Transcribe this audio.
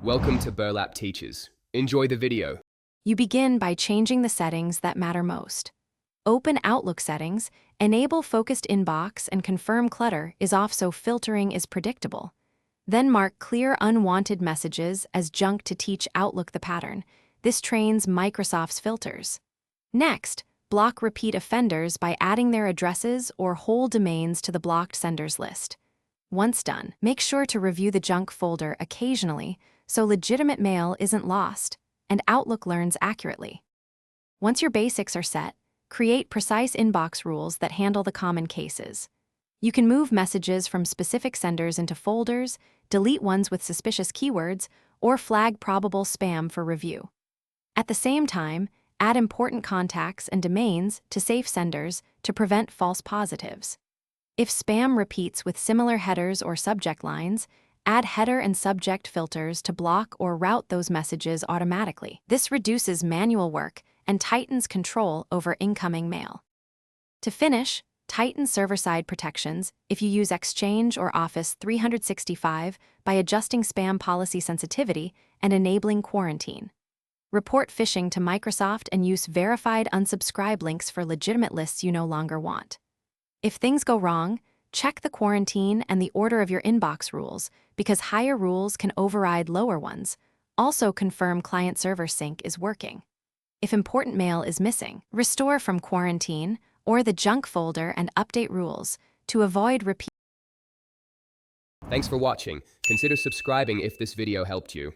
Welcome to Burlap Teachers. Enjoy the video. You begin by changing the settings that matter most. Open Outlook settings, enable focused inbox, and confirm clutter is off so filtering is predictable. Then mark clear unwanted messages as junk to teach Outlook the pattern. This trains Microsoft's filters. Next, block repeat offenders by adding their addresses or whole domains to the blocked senders list. Once done, make sure to review the junk folder occasionally so legitimate mail isn't lost and Outlook learns accurately. Once your basics are set, create precise inbox rules that handle the common cases. You can move messages from specific senders into folders, delete ones with suspicious keywords, or flag probable spam for review. At the same time, add important contacts and domains to safe senders to prevent false positives. If spam repeats with similar headers or subject lines, add header and subject filters to block or route those messages automatically. This reduces manual work and tightens control over incoming mail. To finish, tighten server-side protections if you use Exchange or Office 365 by adjusting spam policy sensitivity and enabling quarantine. Report phishing to Microsoft and use verified unsubscribe links for legitimate lists you no longer want. If things go wrong, check the quarantine and the order of your inbox rules because higher rules can override lower ones. Also confirm client-server sync is working. If important mail is missing, restore from quarantine or the junk folder and update rules to avoid repeat. Thanks for watching. Consider subscribing if this video helped you.